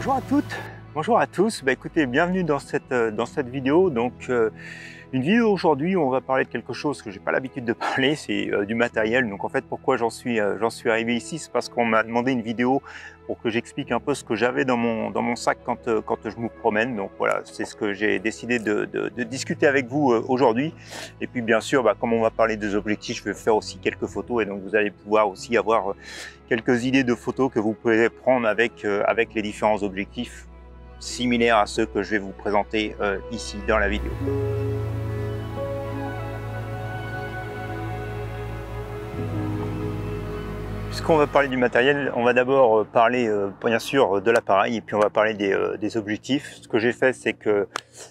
Bonjour à toutes, bonjour à tous. Écoutez, bienvenue dans cette vidéo. Une vidéo aujourd'hui où on va parler de quelque chose que j'ai pas l'habitude de parler, c'est du matériel. Donc en fait, pourquoi j'en suis arrivé ici, c'est parce qu'on m'a demandé une vidéo pour que j'explique un peu ce que j'avais dans mon sac quand je me promène. Donc voilà, c'est ce que j'ai décidé de discuter avec vous aujourd'hui. Et puis bien sûr, comme on va parler des objectifs, je vais faire aussi quelques photos et donc vous allez pouvoir aussi avoir quelques idées de photos que vous pouvez prendre avec les différents objectifs similaires à ceux que je vais vous présenter ici dans la vidéo. Puisqu'on va parler du matériel, on va d'abord parler bien sûr de l'appareil et puis on va parler des objectifs. Ce que j'ai fait, c'est que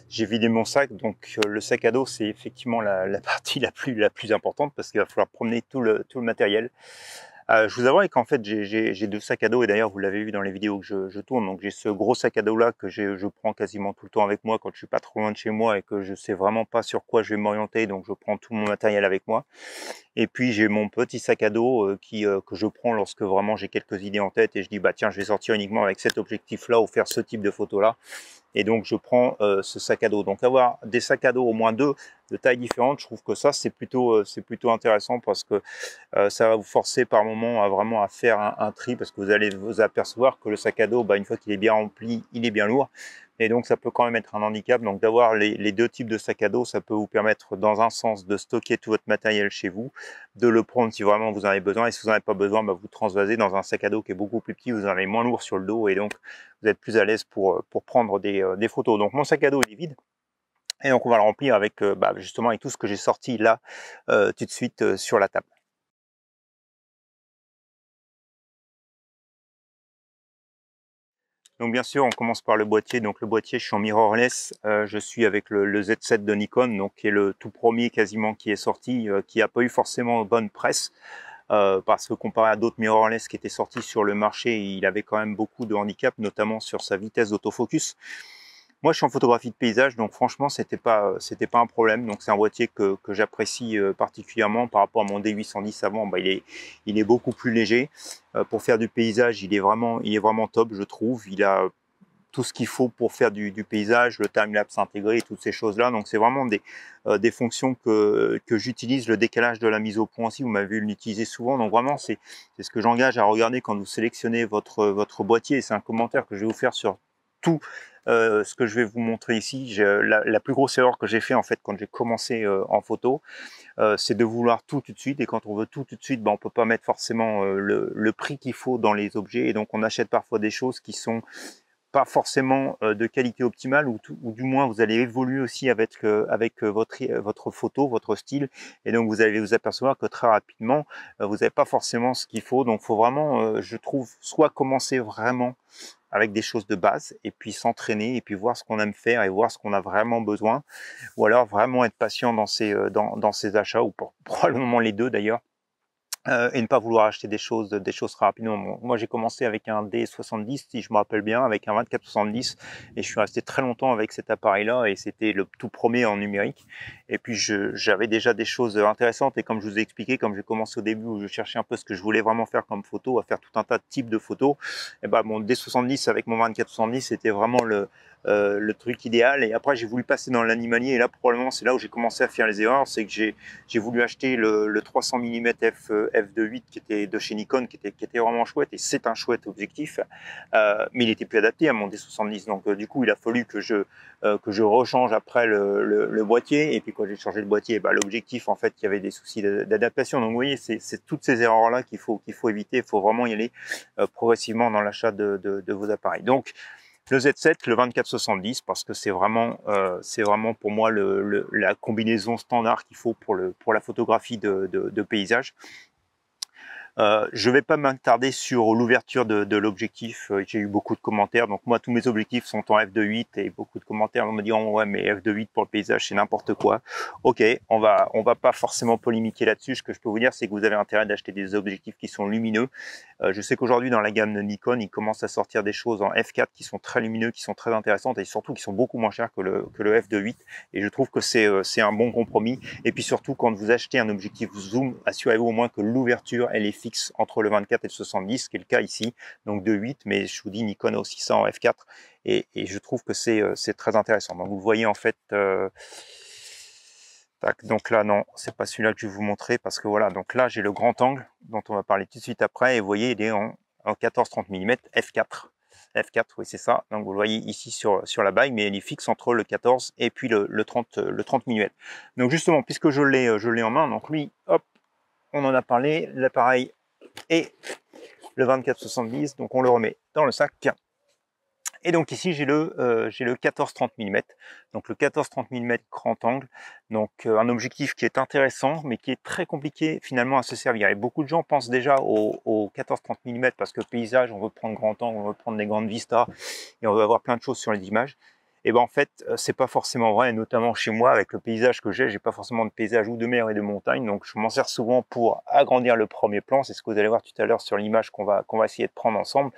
j'ai vidé mon sac. Donc le sac à dos, c'est effectivement la partie la plus importante parce qu'il va falloir promener tout le matériel. Je vous avouerai qu'en fait j'ai deux sacs à dos et d'ailleurs vous l'avez vu dans les vidéos que je tourne. Donc j'ai ce gros sac à dos là que je prends quasiment tout le temps avec moi quand je suis pas trop loin de chez moi et que je sais vraiment pas sur quoi je vais m'orienter, donc je prends tout mon matériel avec moi. Et puis j'ai mon petit sac à dos que je prends lorsque vraiment j'ai quelques idées en tête et je dis tiens, je vais sortir uniquement avec cet objectif là ou faire ce type de photo là. Et donc je prends ce sac à dos. Donc avoir des sacs à dos au moins deux de tailles différentes, je trouve que ça c'est plutôt intéressant parce que ça va vous forcer par moment à vraiment à faire un tri parce que vous allez vous apercevoir que le sac à dos, une fois qu'il est bien rempli, il est bien lourd. Et donc ça peut quand même être un handicap. Donc d'avoir les deux types de sacs à dos, ça peut vous permettre dans un sens de stocker tout votre matériel chez vous, de le prendre si vraiment vous en avez besoin. Et si vous n'en avez pas besoin, vous transvasez dans un sac à dos qui est beaucoup plus petit, vous en avez moins lourd sur le dos et donc vous êtes plus à l'aise pour prendre des photos. Donc mon sac à dos il est vide. Et donc on va le remplir avec justement avec tout ce que j'ai sorti là tout de suite sur la table. Donc bien sûr, on commence par le boîtier. Donc le boîtier, je suis en mirrorless. Je suis avec le Z7 de Nikon, donc qui est le tout premier quasiment qui est sorti, qui n'a pas eu forcément bonne presse. Parce que comparé à d'autres mirrorless qui étaient sortis sur le marché, il avait quand même beaucoup de handicap, notamment sur sa vitesse d'autofocus. Moi, je suis en photographie de paysage, donc franchement, c'était pas un problème. Donc c'est un boîtier que j'apprécie particulièrement par rapport à mon D810 avant. Il est beaucoup plus léger. Pour faire du paysage, il est vraiment top, je trouve. Il a tout ce qu'il faut pour faire du paysage, le time-lapse intégré, toutes ces choses-là. Donc c'est vraiment des fonctions que j'utilise, le décalage de la mise au point aussi, vous m'avez vu l'utiliser souvent. Donc vraiment, c'est ce que j'engage à regarder quand vous sélectionnez votre boîtier. C'est un commentaire que je vais vous faire sur tout ce que je vais vous montrer ici. La plus grosse erreur que j'ai fait en fait quand j'ai commencé en photo, c'est de vouloir tout de suite, et quand on veut tout de suite, on peut pas mettre forcément le prix qu'il faut dans les objets, et donc on achète parfois des choses qui sont pas forcément de qualité optimale, ou du moins vous allez évoluer aussi avec votre photo, votre style, et donc vous allez vous apercevoir que très rapidement vous n'avez pas forcément ce qu'il faut. Donc il faut vraiment, je trouve, soit commencer vraiment avec des choses de base et puis s'entraîner et puis voir ce qu'on aime faire et voir ce qu'on a vraiment besoin, ou alors vraiment être patient dans ses achats, ou probablement les deux d'ailleurs. Et ne pas vouloir acheter des choses très rapidement. Moi j'ai commencé avec un D70 si je me rappelle bien, avec un 24-70, et je suis resté très longtemps avec cet appareil là, et c'était le tout premier en numérique. Et puis j'avais déjà des choses intéressantes, et comme je vous ai expliqué, comme j'ai commencé au début où je cherchais un peu ce que je voulais vraiment faire comme photo, à faire tout un tas de types de photos, et mon D70 avec mon 24-70 c'était vraiment le truc idéal. Et après j'ai voulu passer dans l'animalier, et là probablement c'est là où j'ai commencé à faire les erreurs. C'est que j'ai voulu acheter le 300 mm f2.8 qui était de chez Nikon, qui était vraiment chouette, et c'est un chouette objectif, mais il était plus adapté à mon D70. Donc du coup il a fallu que je rechange après le boîtier, et puis quand j'ai changé le boîtier, l'objectif en fait il y avait des soucis d'adaptation. Donc vous voyez, c'est toutes ces erreurs là qu'il faut éviter. Il faut vraiment y aller progressivement dans l'achat de vos appareils. Donc le Z7, le 24-70, parce que c'est vraiment pour moi la combinaison standard qu'il faut pour la photographie de paysage. Je ne vais pas m'attarder sur l'ouverture de l'objectif. J'ai eu beaucoup de commentaires. Donc moi, tous mes objectifs sont en f2.8, et beaucoup de commentaires me disent ouais, mais f2.8 pour le paysage, c'est n'importe quoi. Ok, on va pas forcément polémiquer là-dessus. Ce que je peux vous dire, c'est que vous avez intérêt d'acheter des objectifs qui sont lumineux. Je sais qu'aujourd'hui, dans la gamme de Nikon, ils commencent à sortir des choses en f4 qui sont très lumineux, qui sont très intéressantes, et surtout qui sont beaucoup moins chères que le f2.8. Et je trouve que c'est un bon compromis. Et puis surtout, quand vous achetez un objectif zoom, assurez-vous au moins que l'ouverture, elle est fixe entre le 24 et le 70, ce qui est le cas ici, donc de 8, mais je vous dis Nikon a aussi ça en f4, et je trouve que c'est très intéressant. Donc vous voyez en fait, tac, donc là non, c'est pas celui-là que je vais vous montrer, parce que voilà, donc là j'ai le grand angle, dont on va parler tout de suite après, et vous voyez il est en 14-30 mm f4. F4, oui c'est ça, donc vous le voyez ici sur la bague, mais il est fixe entre le 14 et puis le 30 mm. Donc justement, puisque je l'ai en main, donc lui, hop, on en a parlé, l'appareil est le 24-70, donc on le remet dans le sac. Et donc ici j'ai le 14-30 mm, donc le 14-30 mm grand angle, donc un objectif qui est intéressant mais qui est très compliqué finalement à se servir. Et beaucoup de gens pensent déjà au 14-30 mm parce que paysage, on veut prendre grand angle, on veut prendre des grandes vistas et on veut avoir plein de choses sur les images. Et ben en fait c'est pas forcément vrai, notamment chez moi avec le paysage que j'ai pas forcément de paysage ou de mer et de montagne, donc je m'en sers souvent pour agrandir le premier plan. C'est ce que vous allez voir tout à l'heure sur l'image qu'on va essayer de prendre ensemble,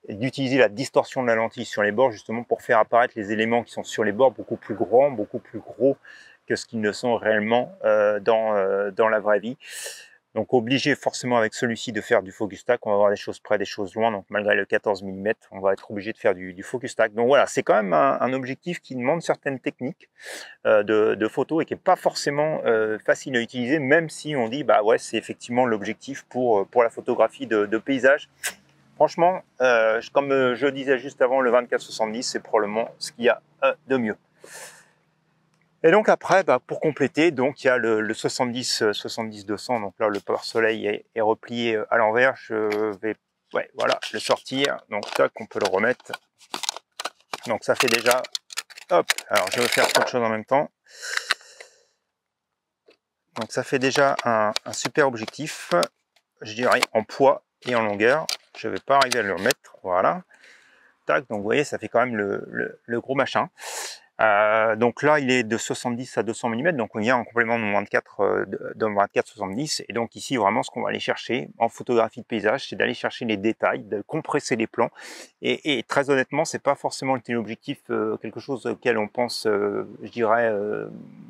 d'utiliser la distorsion de la lentille sur les bords justement pour faire apparaître les éléments qui sont sur les bords beaucoup plus grands, beaucoup plus gros que ce qu'ils ne sont réellement dans la vraie vie. Donc obligé forcément avec celui-ci de faire du focus stack, on va avoir des choses près, des choses loin, donc malgré le 14 mm, on va être obligé de faire du focus stack. Donc voilà, c'est quand même un objectif qui demande certaines techniques de photo et qui n'est pas forcément facile à utiliser, même si on dit bah ouais c'est effectivement l'objectif pour la photographie de paysage. Franchement, comme je disais juste avant, le 24-70, c'est probablement ce qu'il y a de mieux. Et donc après, bah, pour compléter, donc il y a le 70-200. Donc là, le power soleil est replié à l'envers. Je vais, ouais, voilà, le sortir. Donc tac, on peut le remettre. Donc ça fait déjà, hop. Alors je vais faire autre chose en même temps. Donc ça fait déjà un super objectif, je dirais en poids et en longueur. Je ne vais pas arriver à le remettre, voilà. Tac, donc vous voyez, ça fait quand même le gros machin. Donc là, il est de 70 à 200 mm, donc on y a en complément de mon 24 70. Et donc ici, vraiment, ce qu'on va aller chercher en photographie de paysage, c'est d'aller chercher les détails, de compresser les plans. Et très honnêtement, c'est pas forcément le téléobjectif quelque chose auquel on pense, je dirais,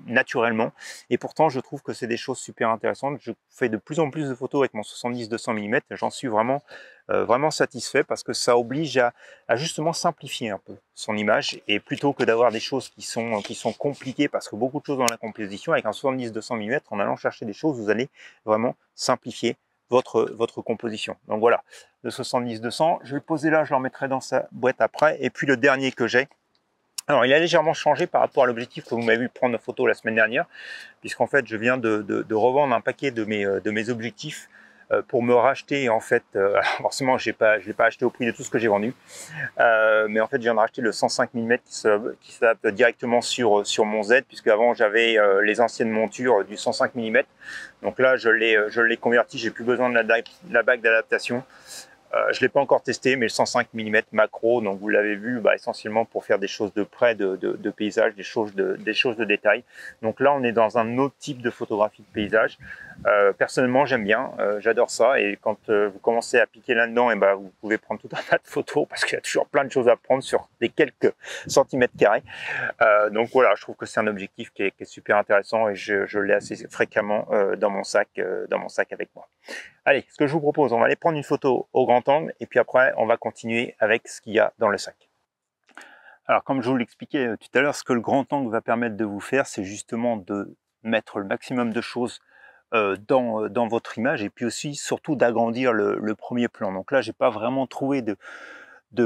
naturellement. Et pourtant, je trouve que c'est des choses super intéressantes. Je fais de plus en plus de photos avec mon 70-200 mm. J'en suis vraiment satisfait parce que ça oblige à justement simplifier un peu son image, et plutôt que d'avoir des choses qui sont compliquées, parce que beaucoup de choses dans la composition, avec un 70-200 mm, en allant chercher des choses, vous allez vraiment simplifier votre composition. Donc voilà, le 70-200, je vais le poser là, je le remettrai dans sa boîte après. Et puis le dernier que j'ai, alors il a légèrement changé par rapport à l'objectif que vous m'avez vu prendre en photo la semaine dernière, puisqu'en fait je viens de revendre un paquet de mes objectifs pour me racheter en fait, forcément je l'ai pas acheté au prix de tout ce que j'ai vendu, mais en fait je viens de racheter le 105 mm qui s'adapte directement sur mon Z, puisque avant j'avais les anciennes montures du 105 mm, donc là je l'ai converti, j'ai plus besoin de la bague d'adaptation. Je ne l'ai pas encore testé, mais le 105 mm macro, donc vous l'avez vu, bah, essentiellement pour faire des choses de près, de paysage, des choses de détail. Donc là, on est dans un autre type de photographie de paysage. Personnellement, j'aime bien, j'adore ça. Et quand vous commencez à piquer là-dedans, et bah, vous pouvez prendre tout un tas de photos parce qu'il y a toujours plein de choses à prendre sur des quelques centimètres carrés. Donc voilà, je trouve que c'est un objectif qui est super intéressant, et je l'ai assez fréquemment dans mon sac avec moi. Allez, ce que je vous propose, on va aller prendre une photo au grand angle, et puis après, on va continuer avec ce qu'il y a dans le sac. Alors, comme je vous l'expliquais tout à l'heure, ce que le grand angle va permettre de vous faire, c'est justement de mettre le maximum de choses dans votre image, et puis aussi, surtout, d'agrandir le premier plan. Donc là, j'ai pas vraiment trouvé de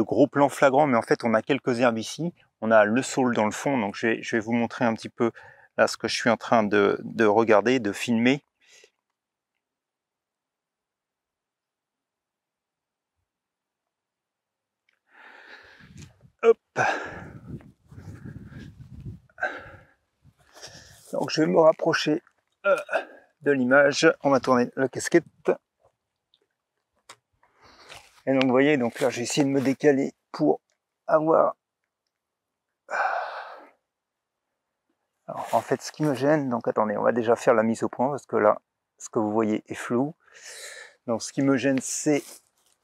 gros plans flagrants, mais en fait, on a quelques herbes ici. On a le saule dans le fond, donc je vais vous montrer un petit peu là ce que je suis en train de regarder, de filmer. Hop. Donc je vais me rapprocher de l'image. On va tourner la casquette. Et donc vous voyez, donc là j'ai essayé de me décaler pour avoir... Alors, en fait, ce qui me gêne, donc attendez, on va déjà faire la mise au point, parce que là, ce que vous voyez est flou. Donc ce qui me gêne, c'est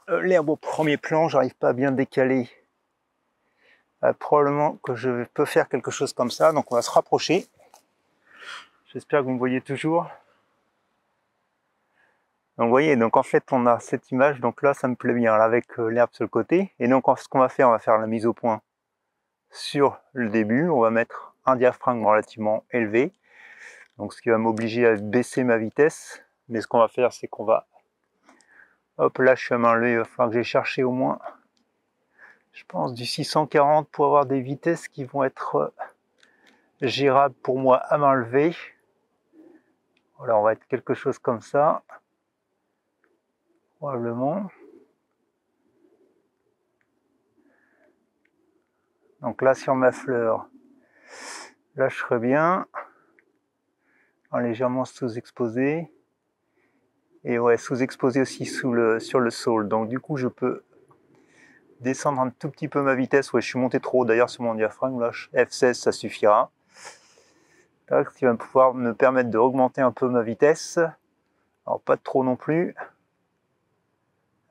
l'herbe au premier plan. J'arrive pas à bien décaler. Probablement que je peux faire quelque chose comme ça. Donc on va se rapprocher. J'espère que vous me voyez toujours. Donc vous voyez, donc en fait on a cette image, donc là ça me plaît bien, là, avec l'herbe sur le côté. Et donc ce qu'on va faire, on va faire la mise au point sur le début. On va mettre un diaphragme relativement élevé, donc ce qui va m'obliger à baisser ma vitesse. Mais ce qu'on va faire, c'est qu'on va, hop, là je suis à main levée, il va falloir que j'ai cherché au moins, je pense, du 640 pour avoir des vitesses qui vont être gérables pour moi à main levée. Voilà, on va être quelque chose comme ça, probablement. Donc là, sur ma fleur, là je serai bien, légèrement sous-exposé. Et ouais, sous-exposé aussi sur le sol. Donc du coup, je peux descendre un tout petit peu ma vitesse. Ouais, je suis monté trop haut d'ailleurs sur mon diaphragme. Là, F16, ça suffira. Ce qui va pouvoir me permettre d'augmenter un peu ma vitesse. Alors pas trop non plus.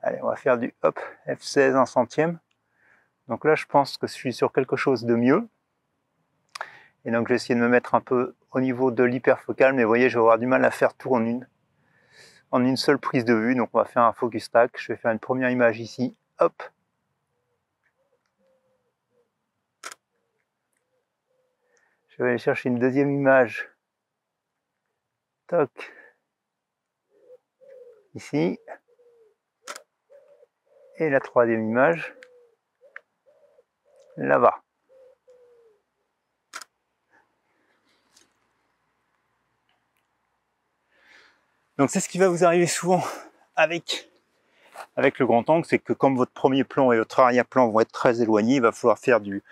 Allez, on va faire du hop, F16, 1 centième. Donc là, je pense que je suis sur quelque chose de mieux. Et donc, je vais essayer de me mettre un peu au niveau de l'hyperfocale. Mais vous voyez, je vais avoir du mal à faire tout en une seule prise de vue. Donc, on va faire un focus stack. Je vais faire une première image ici. Hop. Je vais aller chercher une deuxième image. Toc. Ici. Et la troisième image. Là-bas. Donc c'est ce qui va vous arriver souvent avec le grand angle, c'est que comme votre premier plan et votre arrière-plan vont être très éloignés, il va falloir faire du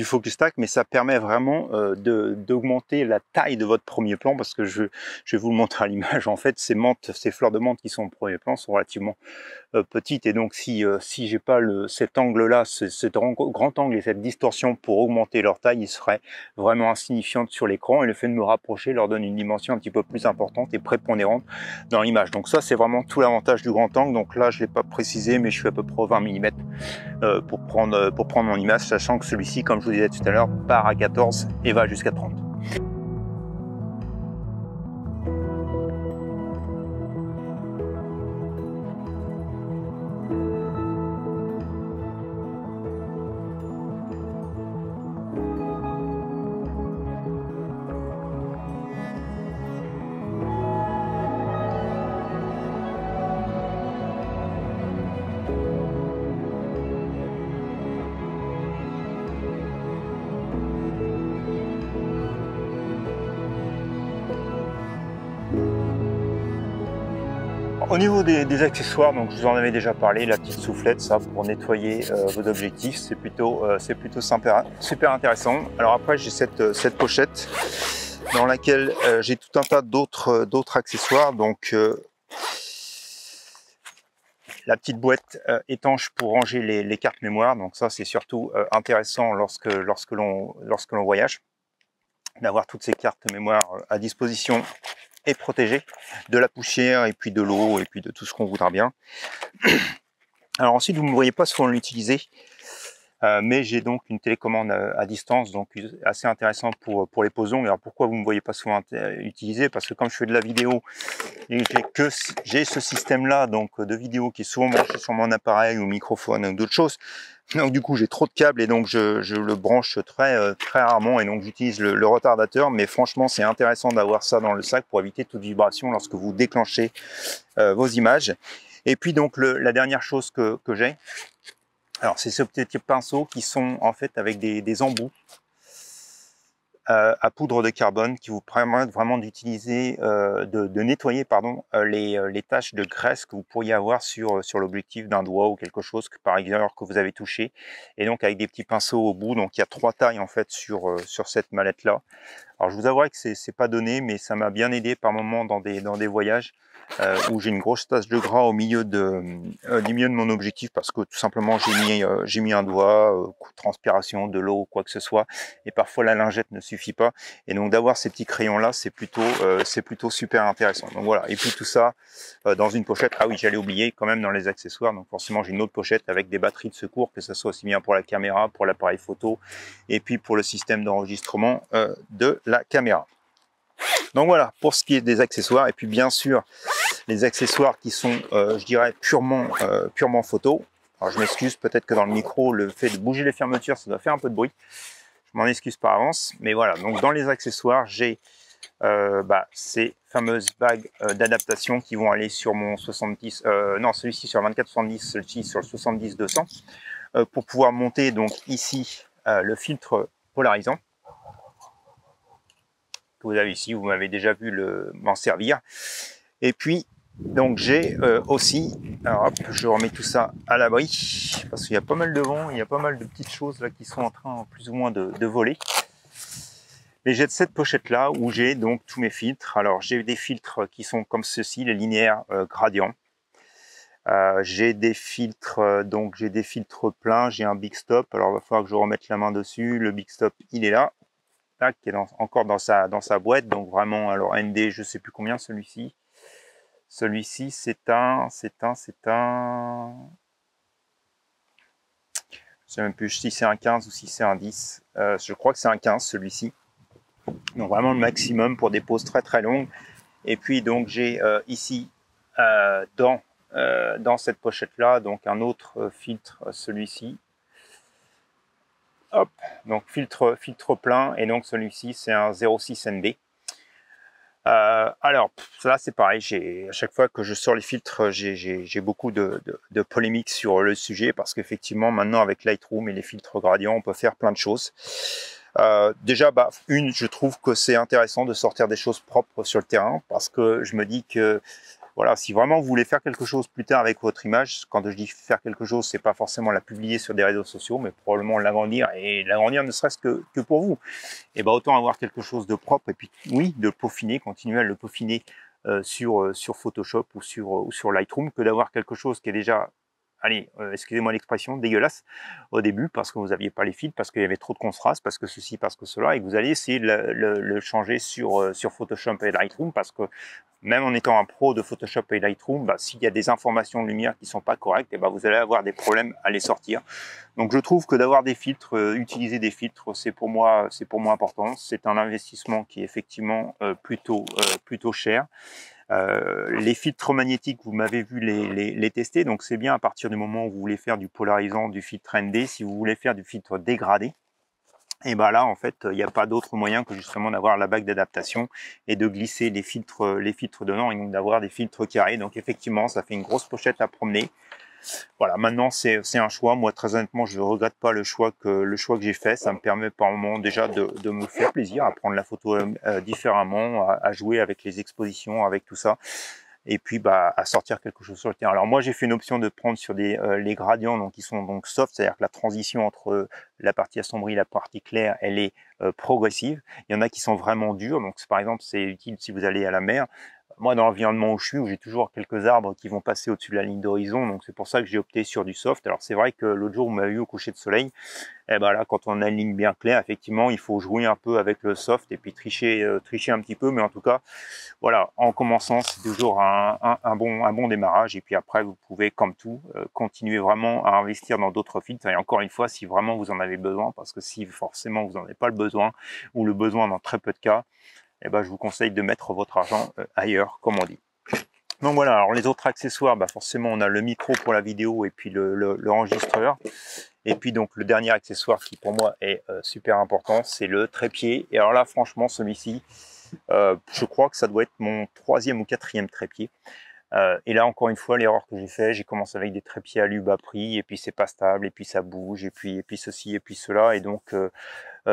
focus stack, mais ça permet vraiment d'augmenter la taille de votre premier plan, parce que je vais vous le montrer à l'image. En fait, ces fleurs de menthe qui sont au premier plan sont relativement petites, et donc si j'ai pas cet angle-là, ce grand angle et cette distorsion pour augmenter leur taille, ils seraient vraiment insignifiantes sur l'écran, et le fait de me rapprocher leur donne une dimension un petit peu plus importante et prépondérante dans l'image. Donc ça, c'est vraiment tout l'avantage du grand angle. Donc là, je l'ai pas précisé, mais je suis à peu près 20 mm pour prendre mon image, sachant que celui-ci, comme je vous disais tout à l'heure, part à 14 et va jusqu'à 30. Au niveau des accessoires, donc je vous en avais déjà parlé, la petite soufflette, ça pour nettoyer vos objectifs, c'est plutôt super intéressant. Alors après, j'ai cette pochette dans laquelle j'ai tout un tas d'autres accessoires. Donc la petite boîte étanche pour ranger les cartes mémoire. Donc ça, c'est surtout intéressant lorsque l'on voyage, d'avoir toutes ces cartes mémoire à disposition et protégé de la poussière et puis de l'eau et puis de tout ce qu'on voudra bien. Alors ensuite, vous ne me voyez pas souvent l'utiliser, mais j'ai donc une télécommande à distance, donc assez intéressant pour les poses longues. Alors pourquoi vous ne me voyez pas souvent utiliser? Parce que comme je fais de la vidéo et j'ai ce système-là donc de vidéo qui est souvent branché sur mon appareil ou microphone ou d'autres choses. Donc du coup j'ai trop de câbles et donc je le branche très rarement, et donc j'utilise le retardateur. Mais franchement, c'est intéressant d'avoir ça dans le sac pour éviter toute vibration lorsque vous déclenchez vos images. Et puis donc la dernière chose que j'ai, alors c'est ce petit pinceau qui sont en fait avec des embouts à poudre de carbone qui vous permettent vraiment d'utiliser, de nettoyer pardon, les taches de graisse que vous pourriez avoir sur l'objectif d'un doigt ou quelque chose que par exemple que vous avez touché. Et donc avec des petits pinceaux au bout, donc il y a 3 tailles en fait sur cette mallette là. Alors je vous avouerai que c'est pas donné, mais ça m'a bien aidé par moment dans des voyages où j'ai une grosse tache de gras au milieu de mon objectif, parce que tout simplement j'ai mis un doigt, coup de transpiration, de l'eau, quoi que ce soit, et parfois la lingette ne suffit pas. Et donc d'avoir ces petits crayons là, c'est plutôt super intéressant. Donc voilà, et puis tout ça dans une pochette. Ah oui, j'allais oublier quand même dans les accessoires, donc forcément j'ai une autre pochette avec des batteries de secours, que ce soit aussi bien pour la caméra, pour l'appareil photo, et puis pour le système d'enregistrement de la caméra. Donc voilà pour ce qui est des accessoires. Et puis bien sûr, les accessoires qui sont, je dirais, purement photo. Alors je m'excuse, peut-être que dans le micro, le fait de bouger les fermetures, ça doit faire un peu de bruit. Je m'en excuse par avance. Mais voilà, donc dans les accessoires, j'ai ces fameuses bagues d'adaptation qui vont aller sur mon 70, non celui-ci sur le 24-70, celui-ci sur le 70-200, pour pouvoir monter donc ici le filtre polarisant que vous avez ici, vous m'avez déjà vu m'en servir. Et puis donc j'ai aussi, alors hop, je remets tout ça à l'abri parce qu'il y a pas mal de vent, il y a pas mal de petites choses là qui sont en train plus ou moins de voler. Et j'ai cette pochette là où j'ai donc tous mes filtres. Alors j'ai des filtres qui sont comme ceci, les linéaires gradients. J'ai des filtres, donc j'ai des filtres pleins, j'ai un Big Stop. Alors il va falloir que je remette la main dessus. Le Big Stop, il est là, là qui est encore dans sa boîte. Donc vraiment, alors ND, je sais plus combien celui-ci. Celui-ci, c'est un. Je sais même plus si c'est un 15 ou si c'est un 10. Je crois que c'est un 15 celui-ci. Donc vraiment le maximum pour des pauses très très longues. Et puis donc j'ai ici dans cette pochette là donc un autre filtre, celui-ci. Hop, donc filtre plein, et donc celui-ci c'est un 06 NB. Alors là c'est pareil, à chaque fois que je sors les filtres, j'ai beaucoup de polémiques sur le sujet, parce qu'effectivement maintenant avec Lightroom et les filtres gradients on peut faire plein de choses. Déjà, je trouve que c'est intéressant de sortir des choses propres sur le terrain, parce que je me dis que voilà, si vraiment vous voulez faire quelque chose plus tard avec votre image, quand je dis faire quelque chose, c'est pas forcément la publier sur des réseaux sociaux, mais probablement l'agrandir, et l'agrandir ne serait-ce que pour vous. Et autant avoir quelque chose de propre, et puis oui, de le peaufiner, continuer à le peaufiner sur Photoshop ou sur Lightroom, que d'avoir quelque chose qui est déjà, allez, excusez-moi l'expression, dégueulasse au début, parce que vous n'aviez pas les filtres, parce qu'il y avait trop de contraste, parce que ceci, parce que cela, et que vous allez essayer de le changer sur Photoshop et Lightroom, parce que même en étant un pro de Photoshop et Lightroom, s'il y a des informations de lumière qui ne sont pas correctes, vous allez avoir des problèmes à les sortir. Donc je trouve que d'avoir des filtres, utiliser des filtres, c'est pour moi important. C'est un investissement qui est effectivement plutôt cher. Les filtres magnétiques, vous m'avez vu les tester, donc c'est bien à partir du moment où vous voulez faire du polarisant, du filtre ND. Si vous voulez faire du filtre dégradé, et là en fait il n'y a pas d'autre moyen que justement d'avoir la bague d'adaptation et de glisser les filtres dedans, et donc d'avoir des filtres carrés. Donc effectivement ça fait une grosse pochette à promener. Voilà, maintenant c'est un choix. Moi très honnêtement je ne regrette pas le choix que j'ai fait. Ça me permet par moment déjà de me faire plaisir, à prendre la photo différemment, à jouer avec les expositions, avec tout ça, et puis à sortir quelque chose sur le terrain. Alors moi j'ai fait une option de prendre sur les gradients, donc qui sont donc soft, c'est-à-dire que la transition entre la partie assombrie et la partie claire, elle est progressive. Il y en a qui sont vraiment durs, donc par exemple c'est utile si vous allez à la mer. Moi, dans l'environnement où je suis, où j'ai toujours quelques arbres qui vont passer au-dessus de la ligne d'horizon, donc c'est pour ça que j'ai opté sur du soft. Alors c'est vrai que l'autre jour, vous m'avez vu au coucher de soleil, là, quand on a une ligne bien claire, effectivement, il faut jouer un peu avec le soft et puis tricher un petit peu, mais en tout cas, voilà, en commençant, c'est toujours un bon démarrage, et puis après, vous pouvez, comme tout, continuer vraiment à investir dans d'autres filtres, et encore une fois, si vraiment vous en avez besoin, parce que si forcément vous n'en avez pas le besoin, ou le besoin dans très peu de cas, je vous conseille de mettre votre argent ailleurs, comme on dit. Donc voilà, alors les autres accessoires, forcément on a le micro pour la vidéo et puis l'enregistreur. Et puis donc le dernier accessoire qui pour moi est super important, c'est le trépied. Et alors là franchement celui-ci, je crois que ça doit être mon 3e ou 4e trépied. Et là encore une fois l'erreur que j'ai fait, j'ai commencé avec des trépieds alu bas prix, et puis c'est pas stable, et puis ça bouge, et puis ceci et puis cela, et donc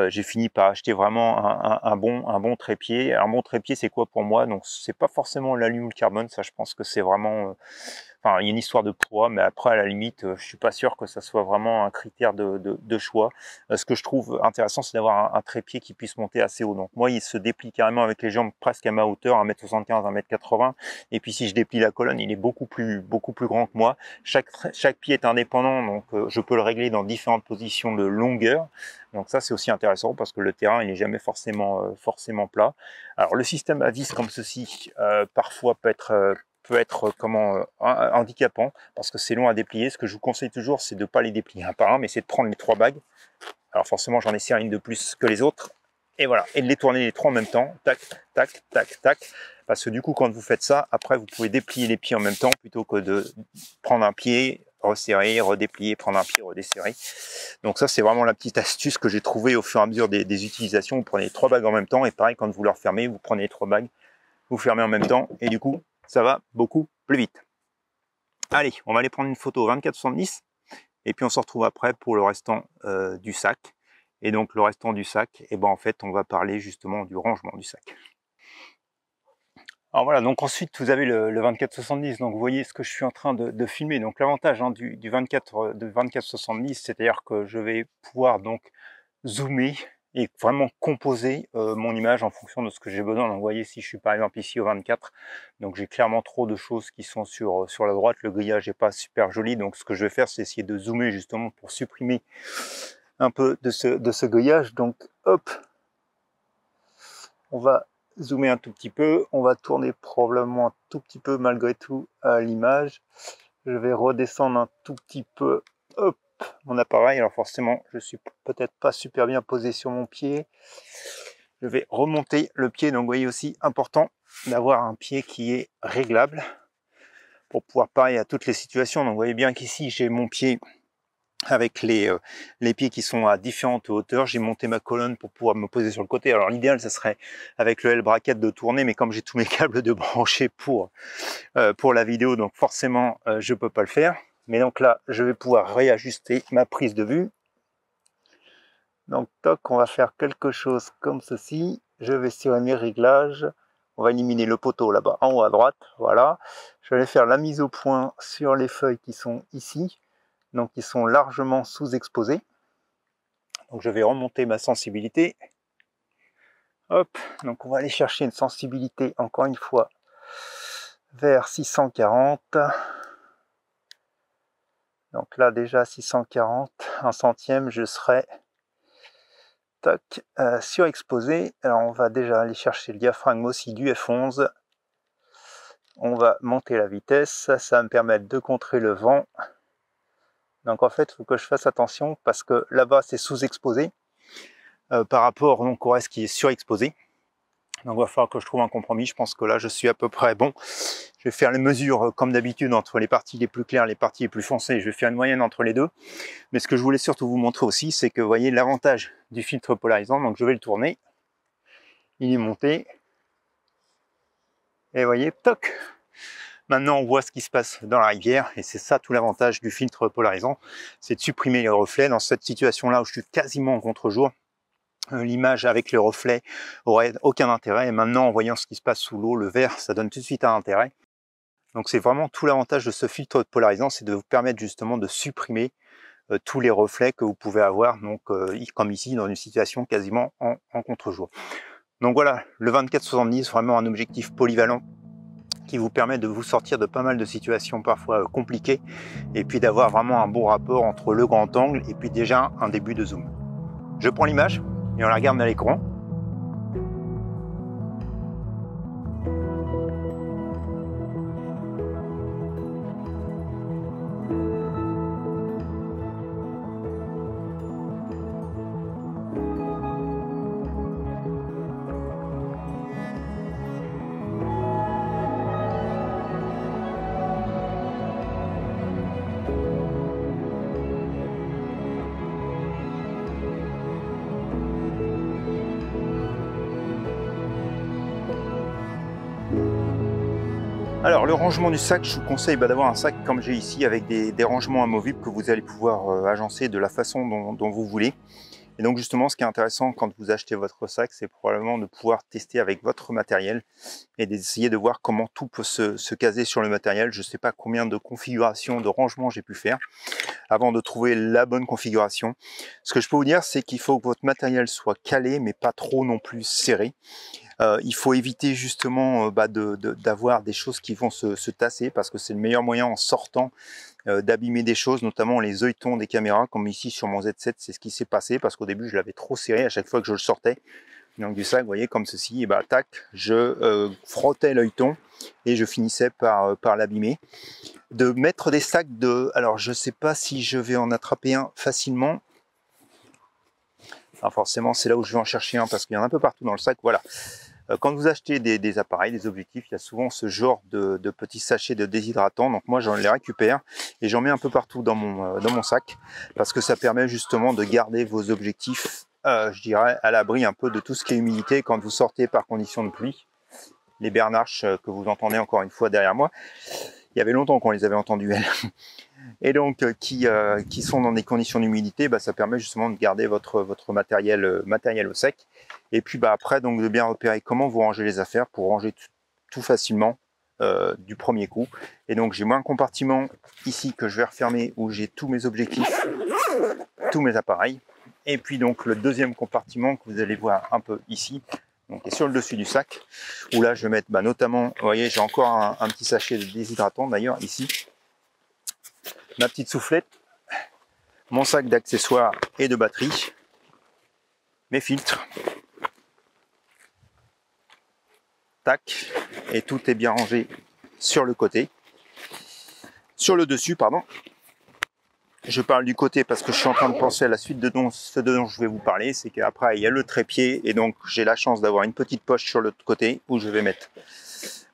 j'ai fini par acheter vraiment un bon trépied. Un bon trépied c'est quoi pour moi? Donc c'est pas forcément l'alu ou le carbone, ça je pense que c'est vraiment enfin, il y a une histoire de poids, mais après, à la limite, je suis pas sûr que ça soit vraiment un critère de choix. Ce que je trouve intéressant, c'est d'avoir un trépied qui puisse monter assez haut. Donc moi, il se déplie carrément avec les jambes presque à ma hauteur, 1m75, 1m80. Et puis si je déplie la colonne, il est beaucoup plus grand que moi. Chaque pied est indépendant, donc je peux le régler dans différentes positions de longueur. Donc ça, c'est aussi intéressant, parce que le terrain, il n'est jamais forcément plat. Alors le système à vis comme ceci, parfois peut être handicapant, parce que c'est long à déplier. Ce que je vous conseille toujours, c'est de ne pas les déplier un par un, mais c'est de prendre les 3 bagues. Alors forcément, j'en ai serré une de plus que les autres, et voilà, et de les tourner les 3 en même temps, tac, tac, tac, tac. Parce que du coup, quand vous faites ça, après, vous pouvez déplier les pieds en même temps plutôt que de prendre un pied, resserrer, redéplier, prendre un pied, redesserrer. Donc ça, c'est vraiment la petite astuce que j'ai trouvée au fur et à mesure des utilisations. Vous prenez 3 bagues en même temps et pareil, quand vous leur fermez, vous prenez 3 bagues, vous fermez en même temps et du coup, ça va beaucoup plus vite. Allez, on va aller prendre une photo 24-70 et puis on se retrouve après pour le restant du sac. Et donc le restant du sac, et ben en fait, on va parler justement du rangement du sac. Alors voilà, donc ensuite vous avez le 24-70, donc vous voyez ce que je suis en train de filmer. Donc l'avantage du 24-70, c'est-à-dire que je vais pouvoir donc zoomer et vraiment composer mon image en fonction de ce que j'ai besoin. Donc vous voyez, si je suis par exemple ici au 24, donc j'ai clairement trop de choses qui sont sur la droite, le grillage n'est pas super joli, donc ce que je vais faire, c'est essayer de zoomer justement pour supprimer un peu de ce grillage. Donc hop, on va zoomer un tout petit peu, on va tourner probablement un tout petit peu malgré tout à l'image. Je vais redescendre un tout petit peu, hop, mon appareil. Alors forcément, je suis peut-être pas super bien posé sur mon pied. Je vais remonter le pied, donc vous voyez aussi important d'avoir un pied qui est réglable pour pouvoir pareil à toutes les situations. Donc vous voyez bien qu'ici j'ai mon pied avec les pieds qui sont à différentes hauteurs. J'ai monté ma colonne pour pouvoir me poser sur le côté. Alors l'idéal, ça serait avec le L-bracket de tourner, mais comme j'ai tous mes câbles de brancher pour la vidéo, donc forcément, je peux pas le faire. Mais donc là, je vais pouvoir réajuster ma prise de vue. Donc toc, on va faire quelque chose comme ceci. Je vais sur mes réglages. On va éliminer le poteau là-bas en haut à droite. Voilà. Je vais faire la mise au point sur les feuilles qui sont ici. Donc ils sont largement sous-exposés. Donc je vais remonter ma sensibilité. Hop, donc on va aller chercher une sensibilité, encore une fois, vers 640. Donc là déjà 640, un centième, je serai surexposé. Alors on va déjà aller chercher le diaphragme aussi du F11. On va monter la vitesse, ça va me permettre de contrer le vent. Donc en fait, il faut que je fasse attention parce que là-bas, c'est sous-exposé par rapport donc, au reste qui est surexposé. Donc il va falloir que je trouve un compromis. Je pense que là, je suis à peu près bon. Je vais faire les mesures comme d'habitude entre les parties les plus claires et les parties les plus foncées. Je vais faire une moyenne entre les deux. Mais ce que je voulais surtout vous montrer aussi, c'est que vous voyez l'avantage du filtre polarisant. Donc je vais le tourner. Il est monté. Et vous voyez, toc. Maintenant, on voit ce qui se passe dans la rivière et c'est ça tout l'avantage du filtre polarisant, c'est de supprimer les reflets. Dans cette situation-là où je suis quasiment en contre-jour, l'image avec les reflets aurait aucun intérêt. Et maintenant, en voyant ce qui se passe sous l'eau, le vert, ça donne tout de suite un intérêt. Donc c'est vraiment tout l'avantage de ce filtre polarisant, c'est de vous permettre justement de supprimer tous les reflets que vous pouvez avoir, donc comme ici, dans une situation quasiment en contre-jour. Donc voilà, le 24-70, vraiment un objectif polyvalent qui vous permet de vous sortir de pas mal de situations parfois compliquées et puis d'avoir vraiment un bon rapport entre le grand angle et puis déjà un début de zoom. Je prends l'image et on la regarde à l'écran. Alors le rangement du sac, je vous conseille d'avoir un sac comme j'ai ici avec des rangements amovibles que vous allez pouvoir agencer de la façon dont vous voulez. Et donc justement ce qui est intéressant quand vous achetez votre sac, c'est probablement de pouvoir tester avec votre matériel et d'essayer de voir comment tout peut se caser sur le matériel. Je ne sais pas combien de configurations de rangement j'ai pu faire avant de trouver la bonne configuration. Ce que je peux vous dire, c'est qu'il faut que votre matériel soit calé mais pas trop non plus serré. Il faut éviter justement d'avoir des choses qui vont se tasser parce que c'est le meilleur moyen en sortant d'abîmer des choses, notamment les œilletons des caméras, comme ici sur mon Z7, c'est ce qui s'est passé parce qu'au début je l'avais trop serré à chaque fois que je le sortais. Donc du sac, vous voyez, comme ceci, et tac, je frottais l'œilleton et je finissais par l'abîmer. De mettre des sacs alors je sais pas si je vais en attraper un facilement. Enfin, forcément, c'est là où je vais en chercher un parce qu'il y en a un peu partout dans le sac, voilà. Quand vous achetez des appareils, des objectifs, il y a souvent ce genre de petits sachets de déshydratants. Donc moi, j'en les récupère et j'en mets un peu partout dans mon sac parce que ça permet justement de garder vos objectifs, je dirais, à l'abri un peu de tout ce qui est humidité quand vous sortez par condition de pluie. Les bernarches que vous entendez encore une fois derrière moi, il y avait longtemps qu'on les avait entendues, elles. Et donc qui sont dans des conditions d'humidité, ça permet justement de garder votre matériel au sec. Et puis après, donc de bien repérer comment vous rangez les affaires pour ranger tout facilement du premier coup. Et donc j'ai moi un compartiment ici que je vais refermer où j'ai tous mes objectifs, tous mes appareils. Et puis donc le deuxième compartiment que vous allez voir un peu ici, donc est sur le dessus du sac, où là je vais mettre notamment, vous voyez, j'ai encore un petit sachet de déshydratant d'ailleurs ici, ma petite soufflette, mon sac d'accessoires et de batterie, mes filtres, tac, et tout est bien rangé sur le côté, sur le dessus, pardon. Je parle du côté parce que je suis en train de penser à la suite de ce dont je vais vous parler, c'est qu'après il y a le trépied et donc j'ai la chance d'avoir une petite poche sur l'autre côté où je vais mettre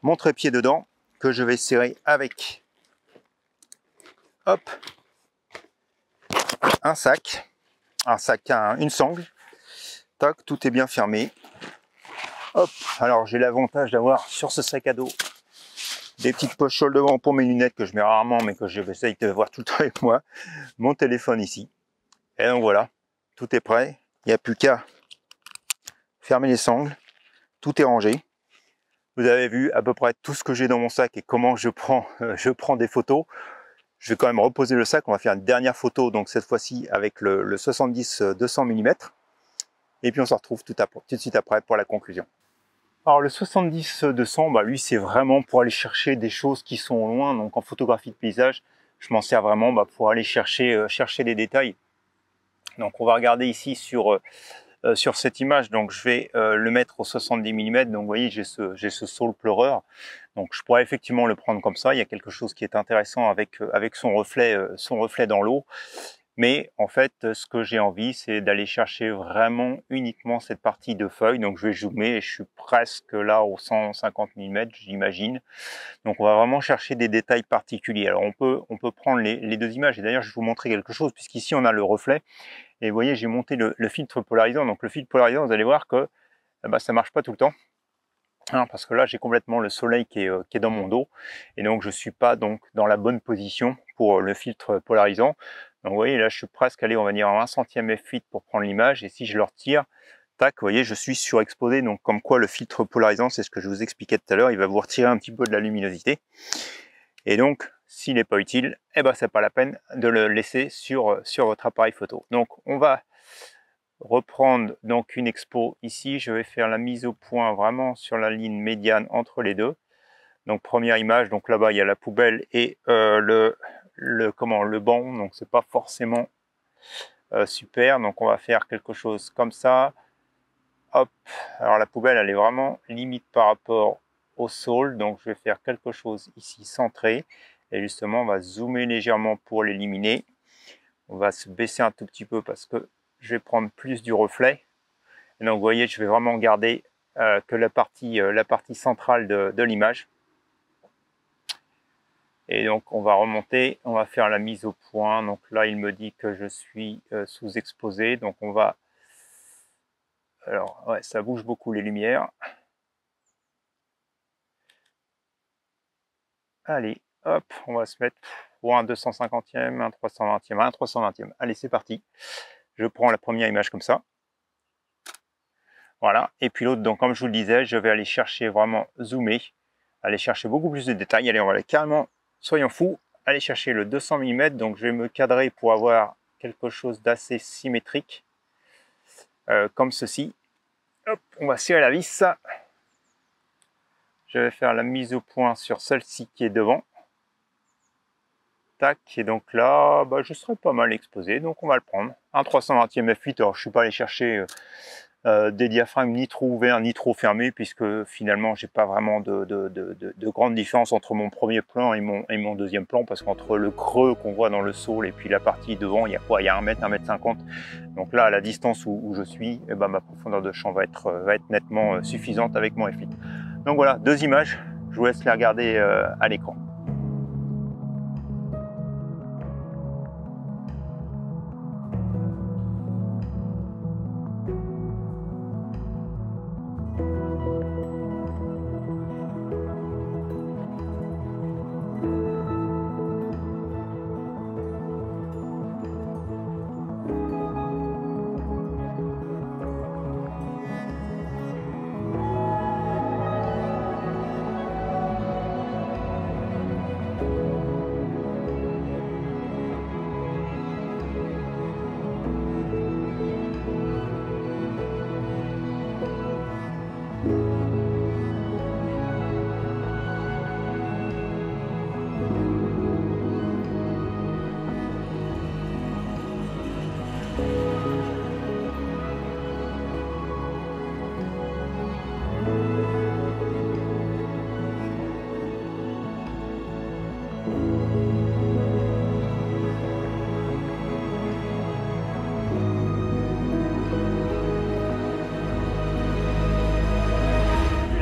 mon trépied dedans que je vais serrer avec, hop, un sac, une sangle, tac, tout est bien fermé. Hop, alors j'ai l'avantage d'avoir sur ce sac à dos des petites poches sur le devant pour mes lunettes que je mets rarement mais que j'essaye de voir tout le temps avec moi, mon téléphone ici. Et donc voilà, tout est prêt, il n'y a plus qu'à fermer les sangles, tout est rangé. Vous avez vu à peu près tout ce que j'ai dans mon sac et comment je prends des photos. Je vais quand même reposer le sac, on va faire une dernière photo, donc cette fois-ci avec le 70-200 mm. Et puis on se retrouve tout de suite après pour la conclusion. Alors le 70-200, lui c'est vraiment pour aller chercher des choses qui sont loin, donc en photographie de paysage, je m'en sers vraiment pour aller chercher des détails. Donc on va regarder ici sur cette image, donc je vais le mettre au 70 mm, donc vous voyez j'ai ce saule pleureur, donc je pourrais effectivement le prendre comme ça, il y a quelque chose qui est intéressant avec son reflet dans l'eau. Mais en fait, ce que j'ai envie, c'est d'aller chercher vraiment uniquement cette partie de feuille. Donc je vais zoomer et je suis presque là au 150 mm, j'imagine. Donc on va vraiment chercher des détails particuliers. Alors on peut prendre les deux images. Et d'ailleurs, je vais vous montrer quelque chose, puisqu'ici on a le reflet. Et vous voyez, j'ai monté le filtre polarisant. Donc le filtre polarisant, vous allez voir que ça marche pas tout le temps. Parce que là, j'ai complètement le soleil qui est dans mon dos. Et donc je ne suis pas donc dans la bonne position pour le filtre polarisant. Donc vous voyez, là je suis presque allé, on va dire, en 1 centième f8 pour prendre l'image, et si je le retire, tac, vous voyez, je suis surexposé. Donc comme quoi le filtre polarisant, c'est ce que je vous expliquais tout à l'heure, il va vous retirer un petit peu de la luminosité. Et donc, s'il n'est pas utile, c'est pas la peine de le laisser sur votre appareil photo. Donc on va reprendre donc une expo ici, je vais faire la mise au point vraiment sur la ligne médiane entre les deux. Donc première image, donc là-bas il y a la poubelle et le banc, donc c'est pas forcément super. Donc on va faire quelque chose comme ça. Hop, alors la poubelle elle est vraiment limite par rapport au sol, donc je vais faire quelque chose ici centré, et justement on va zoomer légèrement pour l'éliminer. On va se baisser un tout petit peu parce que je vais prendre plus du reflet. Et donc vous voyez, je vais vraiment garder que la partie centrale de l'image. Et donc on va remonter, on va faire la mise au point. Donc là il me dit que je suis sous-exposé, donc on va... Alors ouais, ça bouge beaucoup les lumières. Allez, hop, on va se mettre pour un 250e, un 320e, un 320e. Allez, c'est parti. Je prends la première image comme ça. Voilà, et puis l'autre, donc comme je vous le disais, je vais aller chercher vraiment zoomer, aller chercher beaucoup plus de détails. Allez, on va aller carrément, soyons fous, aller chercher le 200 mm, donc je vais me cadrer pour avoir quelque chose d'assez symétrique, comme ceci. Hop, on va serrer la vis. Je vais faire la mise au point sur celle-ci qui est devant. Tac, et donc là, je serai pas mal exposé, donc on va le prendre. Un 320e f8, alors je ne suis pas allé chercher des diaphragmes ni trop ouverts ni trop fermés, puisque finalement j'ai pas vraiment de grande différence entre mon premier plan et mon deuxième plan, parce qu'entre le creux qu'on voit dans le sol et puis la partie devant, il y a quoi? Il y a 1 mètre, 1 mètre 50. Donc là, à la distance où je suis, eh ben, ma profondeur de champ va être nettement suffisante avec mon F8. Donc voilà, 2 images, je vous laisse les regarder à l'écran.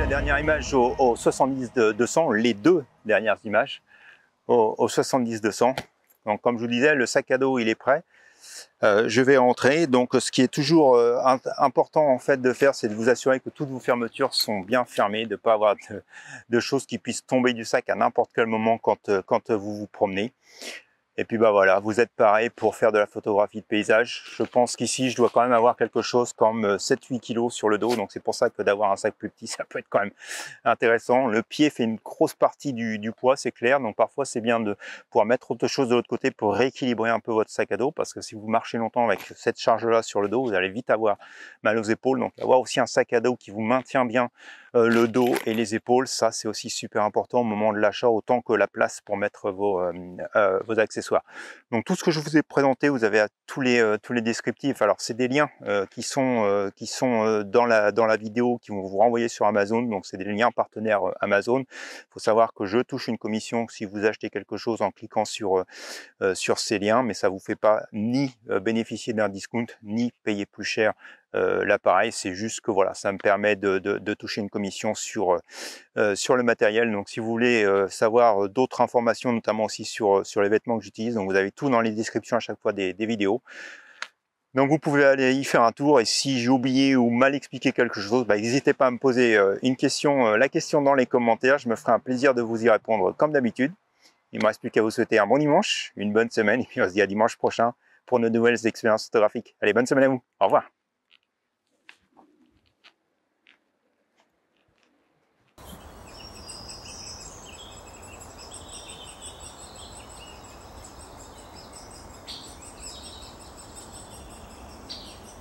Dernière image au 70-200, les 2 dernières images au 70-200. Donc comme je vous disais, le sac à dos il est prêt. Je vais entrer. Donc ce qui est toujours important en fait de faire, c'est de vous assurer que toutes vos fermetures sont bien fermées, de ne pas avoir de choses qui puissent tomber du sac à n'importe quel moment quand vous vous promenez. Et puis bah voilà, vous êtes paré pour faire de la photographie de paysage. Je pense qu'ici, je dois quand même avoir quelque chose comme 7-8 kg sur le dos. Donc c'est pour ça que d'avoir un sac plus petit, ça peut être quand même intéressant. Le pied fait une grosse partie du poids, c'est clair. Donc parfois, c'est bien de pouvoir mettre autre chose de l'autre côté pour rééquilibrer un peu votre sac à dos. Parce que si vous marchez longtemps avec cette charge-là sur le dos, vous allez vite avoir mal aux épaules. Donc avoir aussi un sac à dos qui vous maintient bien le dos et les épaules, ça c'est aussi super important au moment de l'achat, autant que la place pour mettre vos accessoires. Donc tout ce que je vous ai présenté, vous avez tous les descriptifs. Alors c'est des liens qui sont dans la vidéo, qui vont vous renvoyer sur Amazon. Donc c'est des liens partenaires Amazon. Il faut savoir que je touche une commission si vous achetez quelque chose en cliquant sur ces liens, mais ça vous fait pas ni bénéficier d'un discount, ni payer plus cher l'appareil. C'est juste que voilà, ça me permet de toucher une commission sur le matériel. Donc si vous voulez savoir d'autres informations, notamment aussi sur les vêtements que j'utilise, donc vous avez tout dans les descriptions à chaque fois des vidéos. Donc vous pouvez aller y faire un tour, et si j'ai oublié ou mal expliqué quelque chose, bah, n'hésitez pas à me poser la question dans les commentaires. Je me ferai un plaisir de vous y répondre comme d'habitude. Il ne me reste plus qu'à vous souhaiter un bon dimanche, une bonne semaine, et puis on se dit à dimanche prochain pour de nouvelles expériences photographiques. Allez, bonne semaine à vous, au revoir.